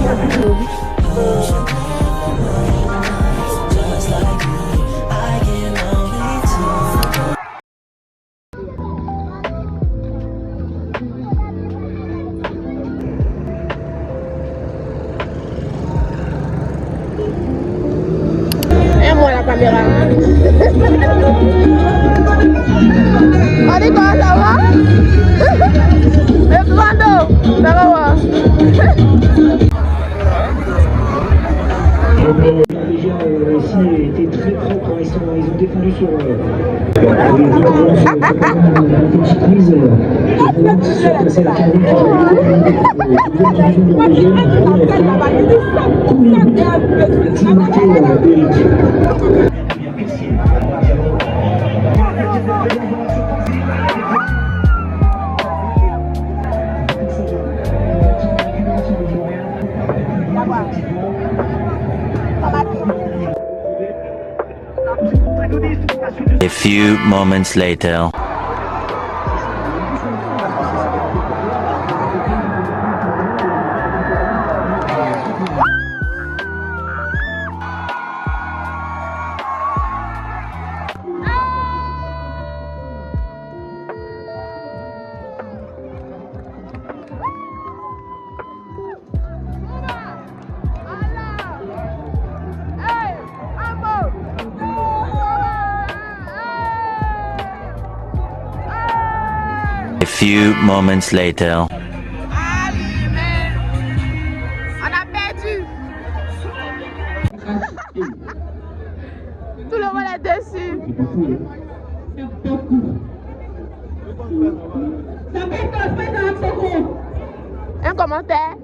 Et moi la caméra. On dit quoi, ça va? Mais Brando, ça va? Déjà ici était très propre, ils ont défendu sur petite mise. C'est la A few moments later. A few moments later. On a perdu. Tout le monde est dessus. Un commentaire.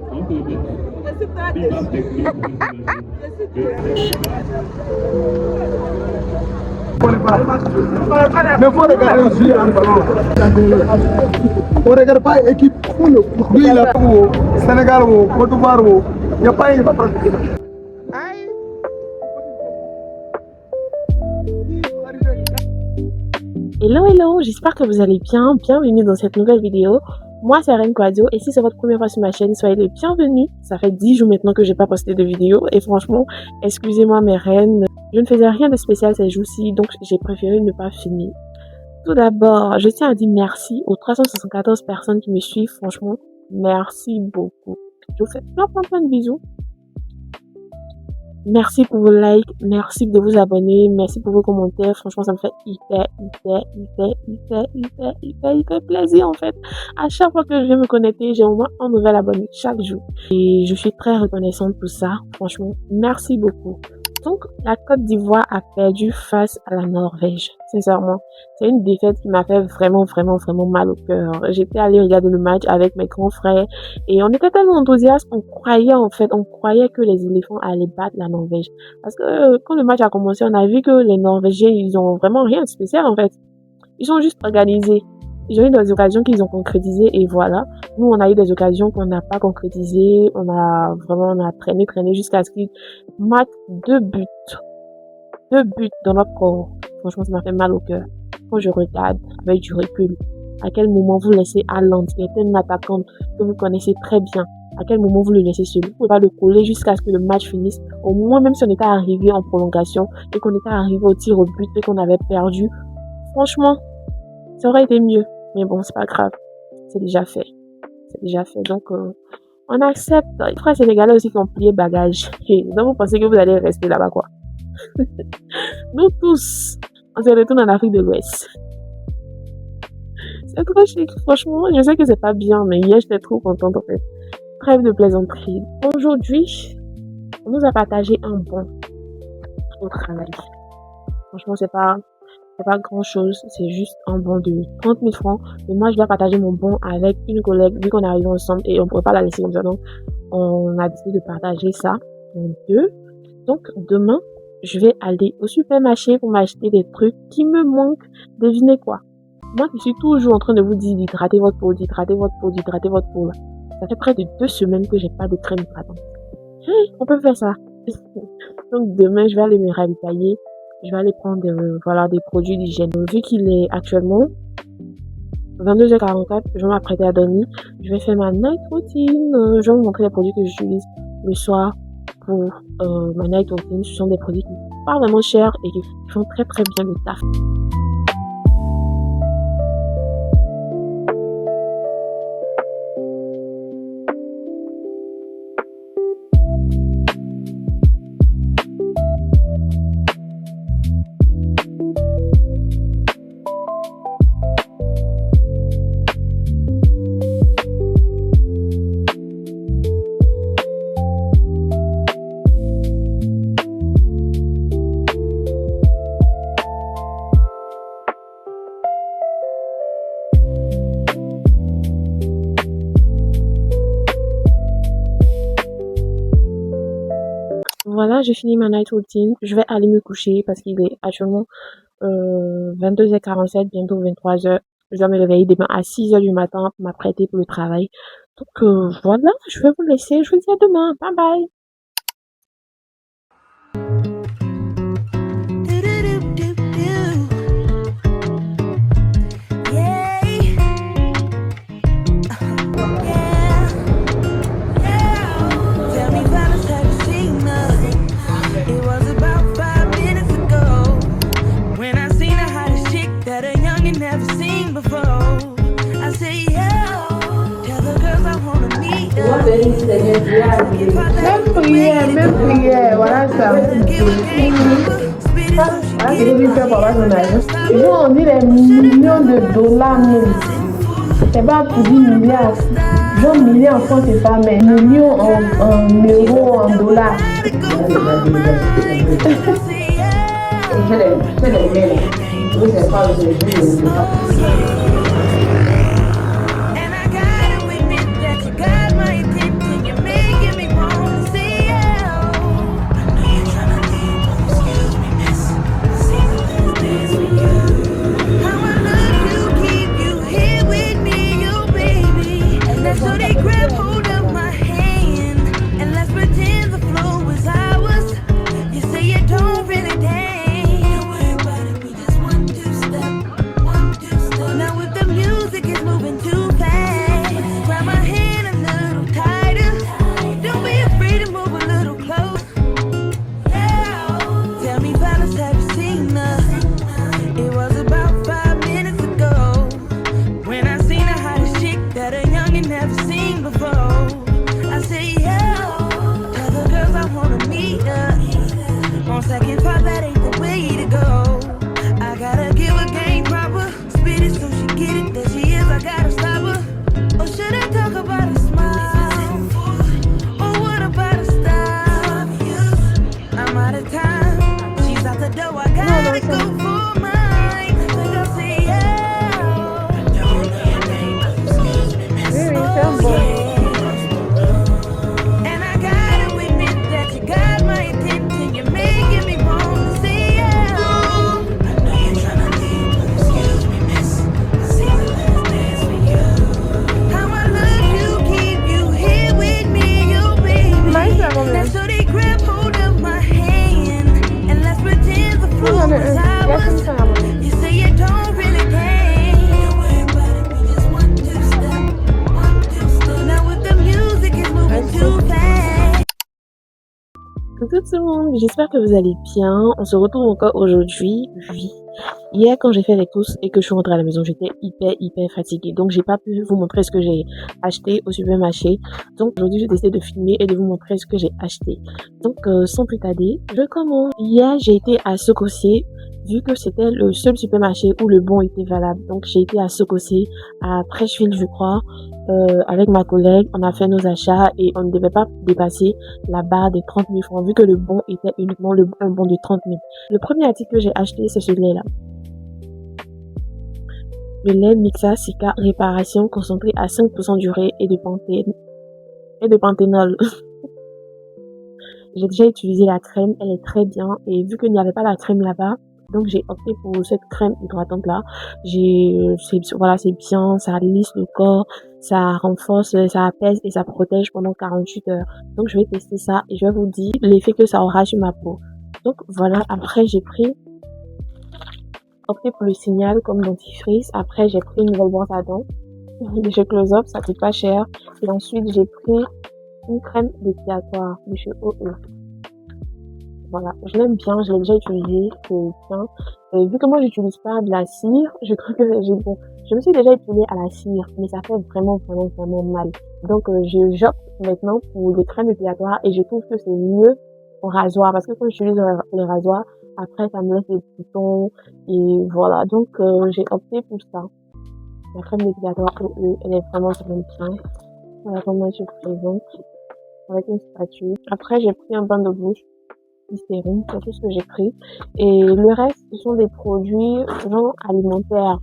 Mais faut regarder aussi on regarde pas équipe lui il a Sénégal ou Côte d'Ivoire il n'y a pas une Hello, j'espère que vous allez bien. Bienvenue dans cette nouvelle vidéo. Moi, c'est Reine Quadio et si c'est votre première fois sur ma chaîne, soyez les bienvenus. Ça fait 10 jours maintenant que j'ai pas posté de vidéo et franchement, excusez-moi mes reines, je ne faisais rien de spécial ces jours-ci, donc j'ai préféré ne pas filmer. Tout d'abord, je tiens à dire merci aux 374 personnes qui me suivent. Franchement, merci beaucoup. Je vous fais plein de bisous. Merci pour vos likes, merci de vous abonner, merci pour vos commentaires. Franchement, ça me fait hyper plaisir en fait. À chaque fois que je vais me connecter, j'ai au moins un nouvel abonné chaque jour. Et je suis très reconnaissante pour ça. Franchement, merci beaucoup. Donc, la Côte d'Ivoire a perdu face à la Norvège. Sincèrement, c'est une défaite qui m'a fait vraiment mal au cœur. J'étais allée regarder le match avec mes grands frères et on était tellement enthousiastes. On croyait que les éléphants allaient battre la Norvège. Parce que quand le match a commencé, on a vu que les Norvégiens, ils ont vraiment rien de spécial en fait. Ils sont juste organisés. Ils ont eu des occasions qu'ils ont concrétisées et voilà. Nous, on a eu des occasions qu'on n'a pas concrétisées. On a traîné jusqu'à ce qu'ils marquent 2 buts. 2 buts dans notre corps. Franchement, ça m'a fait mal au cœur. Quand je regarde avec du recul, à quel moment vous laissez Haaland, qui était un attaquant que vous connaissez très bien, à quel moment vous le laissez seul. Vous pouvez pas le coller jusqu'à ce que le match finisse. Au moins, même si on était arrivé en prolongation et qu'on était arrivé au tir au but et qu'on avait perdu, franchement, ça aurait été mieux. Mais bon, c'est pas grave. C'est déjà fait. Donc, on accepte. Les frères sénégalais aussi qui ont plié bagages. Et donc, vous pensez que vous allez rester là-bas, quoi. Nous tous, on se retourne en Afrique de l'Ouest. C'est trop chic. Franchement, je sais que c'est pas bien, mais hier, j'étais trop contente, en fait. Trêve de plaisanterie. Aujourd'hui, on nous a partagé un bon au travail. Franchement, c'est pas grand chose, c'est juste un bon de 30 000 francs. Et moi, je dois partager mon bon avec une collègue, vu qu'on est arrivé ensemble et on ne pouvait pas la laisser comme ça. Donc, on a décidé de partager ça en deux. Donc, demain, je vais aller au supermarché pour m'acheter des trucs qui me manquent. Devinez quoi? Moi, je suis toujours en train de vous dire d'hydrater votre peau. Là. Ça fait près de 2 semaines que j'ai pas de crème hydratante. On peut faire ça. Donc, demain, je vais aller me ravitailler. Je vais aller prendre des produits d'hygiène. Vu qu'il est actuellement 22h44, je vais m'apprêter à dormir. Je vais faire ma night routine. Je vais vous montrer les produits que j'utilise le soir pour ma night routine. Ce sont des produits qui sont pas vraiment chers et qui font très très bien le taf. Voilà, j'ai fini ma night routine. Je vais aller me coucher parce qu'il est actuellement 22h47, bientôt 23h. Je dois me réveiller demain à 6h du matin pour m'apprêter pour le travail. Donc voilà, je vais vous laisser. Je vous dis à demain. Bye bye. Même prière, voilà ça. Ils ont dit des millions de dollars même. C'est pas pour 10 milliards. Genre millions en France, c'est pas, mais millions en euros, en dollars. Coucou tout le monde, j'espère que vous allez bien. On se retrouve encore aujourd'hui. Oui. Hier, quand j'ai fait les courses et que je suis rentrée à la maison, j'étais hyper fatiguée. Donc, j'ai pas pu vous montrer ce que j'ai acheté au supermarché. Donc, aujourd'hui, j'ai décidé de filmer et de vous montrer ce que j'ai acheté. Donc, sans plus tarder, je commence. Hier, j'ai été à Socossier, vu que c'était le seul supermarché où le bon était valable. Donc, j'ai été à Socossier, à Prêcheville, je crois. Avec ma collègue, on a fait nos achats et on ne devait pas dépasser la barre des 30 000 francs, vu que le bon était uniquement un bon de 30 000. Le premier article que j'ai acheté, c'est ce lait-là. Le lait Mixa Cica Réparation concentré à 5% d'urée et de panthénol. J'ai déjà utilisé la crème, elle est très bien. Et vu qu'il n'y avait pas la crème là-bas, donc j'ai opté pour cette crème hydratante là. C'est bien, ça lisse le corps, ça renforce, ça apaise et ça protège pendant 48 heures. Donc je vais tester ça et je vais vous dire l'effet que ça aura sur ma peau. Donc voilà, après j'ai opté pour le Signal comme dentifrice. Après j'ai pris une nouvelle brosse à dents de chez Close Up, ça coûte pas cher. Et ensuite j'ai pris une crème dépilatoire de chez OE. Voilà, je l'aime bien, je l'ai déjà utilisé, c'est bien. Et vu que moi j'utilise pas de la cire, je trouve que je me suis déjà utilisée à la cire, mais ça fait vraiment, vraiment, vraiment mal. Donc j'opte maintenant pour des crèmes dépilatoires et je trouve que c'est mieux au rasoir parce que quand j'utilise le rasoir, après ça me laisse des boutons et voilà. Donc j'ai opté pour ça. La crème dépilatoire OE, elle est vraiment, vraiment bien. Voilà comment je présente avec une spatule. Après j'ai pris un bain de bouche. Sérum, c'est tout ce que j'ai pris. Et le reste, ce sont des produits genre alimentaires.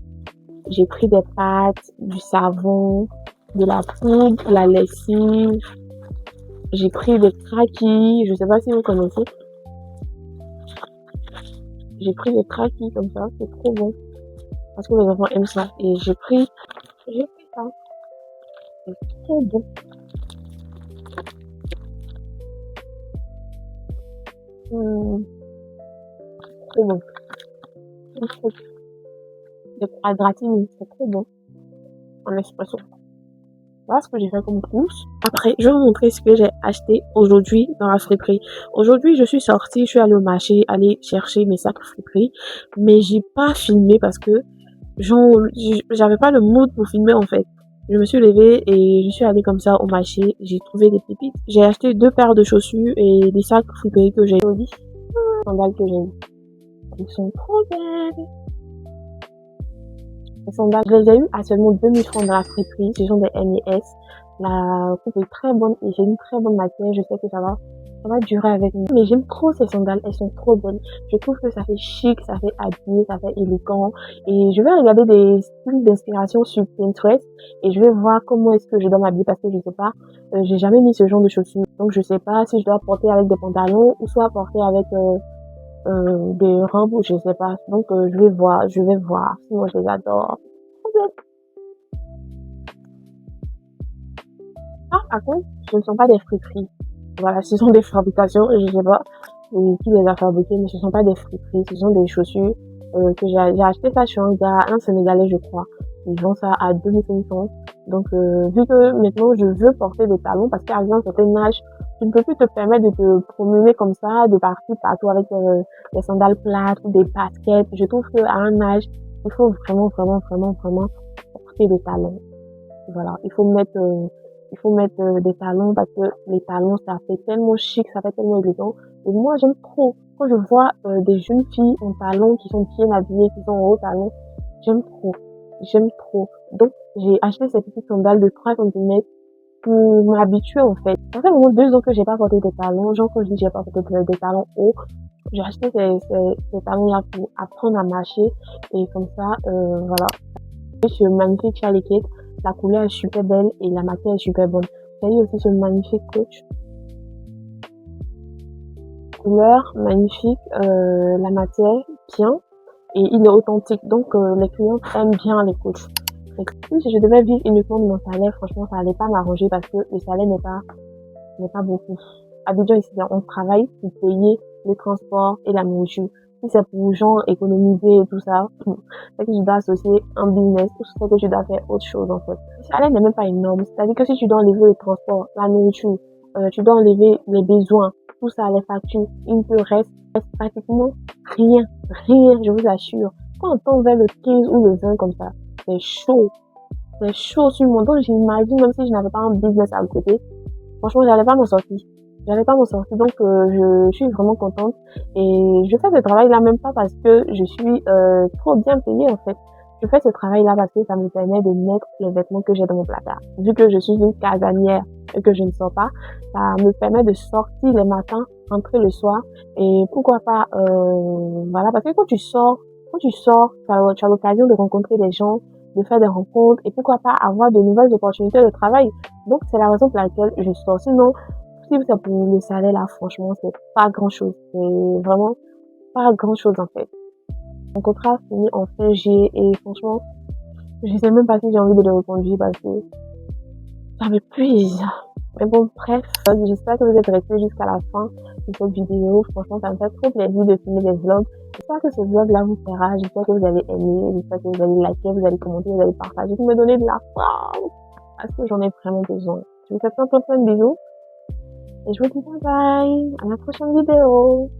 J'ai pris des pâtes, du savon, de la poudre, de la lessive. J'ai pris des craquis, je sais pas si vous connaissez. J'ai pris des craquis comme ça, c'est trop bon. Parce que les enfants aiment ça. Et j'ai pris ça. C'est trop bon. Trop bon. Des à gratiner, c'est trop bon. En espresso. Voilà ce que j'ai fait comme course. Après, je vais vous montrer ce que j'ai acheté aujourd'hui dans la friperie. Aujourd'hui, je suis sortie, je suis allée au marché, aller chercher mes sacs friperie. Mais j'ai pas filmé parce que j'avais pas le mood pour filmer en fait. Je me suis levée et je suis allée comme ça au marché. J'ai trouvé des pépites. J'ai acheté 2 paires de chaussures et des sacs friperie que j'ai eu. Les sandales que j'ai eu. Ils sont trop belles. Les sandales, je les ai eu à seulement 2000 francs dans la friperie. Ce sont des M&S. La coupe est très bonne et j'ai une très bonne matière. Je sais que ça va durer avec moi. Mais j'aime trop ces sandales. Elles sont trop belles. Je trouve que ça fait chic, ça fait habillé, ça fait élégant. Et je vais regarder des styles d'inspiration sur Pinterest et je vais voir comment est-ce que je dois m'habiller parce que je sais pas, j'ai jamais mis ce genre de chaussures. Donc je sais pas si je dois porter avec des pantalons ou soit porter avec des robes ou je sais pas. Donc je vais voir. Sinon je les adore. Ah, par contre, ce ne sont pas des friperies. Voilà, ce sont des fabrications, je sais pas qui les a fabriquées, mais ce sont pas des friperies, ce sont des chaussures que j'ai acheté ça chez un Sénégalais, je crois. Ils vendent ça à 2500. Donc, vu que maintenant je veux porter des talons, parce qu'à un certain âge, tu ne peux plus te permettre de te promener comme ça, de partir partout avec des sandales plates ou des baskets. Je trouve qu'à un âge, il faut vraiment, vraiment, vraiment, vraiment porter des talons. Voilà, il faut mettre des talons parce que les talons, ça fait tellement chic, ça fait tellement élégant. Et moi, j'aime trop. Quand je vois des jeunes filles en talons qui sont bien habillées, qui sont en haut talons, j'aime trop. Donc, j'ai acheté ces petites sandales de 3 cm pour m'habituer en fait. Ça fait vraiment 2 ans que j'ai pas porté des talons. Genre, quand je dis j'ai pas porté des talons hauts, j'ai acheté ces talons-là pour apprendre à marcher. Et comme ça, voilà. Ce magnifique chaliquette. La couleur est super belle et la matière est super bonne. J'ai eu aussi ce magnifique coach. Couleur magnifique, la matière bien et il est authentique. Donc les clients aiment bien les coachs. Si je devais vivre uniquement de mon salaire, franchement ça allait pas m'arranger parce que le salaire n'est pas beaucoup. À Abidjan ici, on travaille pour payer le transport et la nourriture. Si c'est pour genre économiser et tout ça, c'est que je dois associer un business ou c'est que je dois faire autre chose en fait. Le salaire n'est même pas énorme. C'est-à-dire que si tu dois enlever le transport, la nourriture, tu dois enlever les besoins, tout ça, les factures, il ne te reste pratiquement rien, je vous assure. Quand on tombe vers le 15 ou le 20 comme ça, c'est chaud sur mon dos. J'imagine même si je n'avais pas un business à côté, franchement, j'allais pas m'en sortir. Donc je suis vraiment contente et je fais ce travail là même pas parce que je suis trop bien payée en fait. Je fais ce travail là parce que ça me permet de mettre les vêtements que j'ai dans mon placard. Vu que je suis une casanière et que je ne sors pas, ça me permet de sortir les matins, rentrer le soir et pourquoi pas voilà, parce que quand tu sors, tu as l'occasion de rencontrer des gens, de faire des rencontres et pourquoi pas avoir de nouvelles opportunités de travail. Donc c'est la raison pour laquelle je sors. Sinon si c'est pour le salaire là, franchement, c'est pas grand chose. C'est vraiment pas grand chose en fait. Mon contrat finit en fin juillet et franchement, je sais même pas si j'ai envie de le reconduire parce que ça m'épuise. Mais bon, bref, j'espère que vous êtes restés jusqu'à la fin de cette vidéo. Franchement, ça me fait trop plaisir de filmer des vlogs. J'espère que ce vlog là vous plaira. J'espère que vous allez aimer. J'espère que vous allez liker, vous allez commenter, vous allez partager, vous me donner de la force parce que j'en ai vraiment besoin. Je vous fais plein de bisous. Et je vous dis bye bye, à la prochaine vidéo.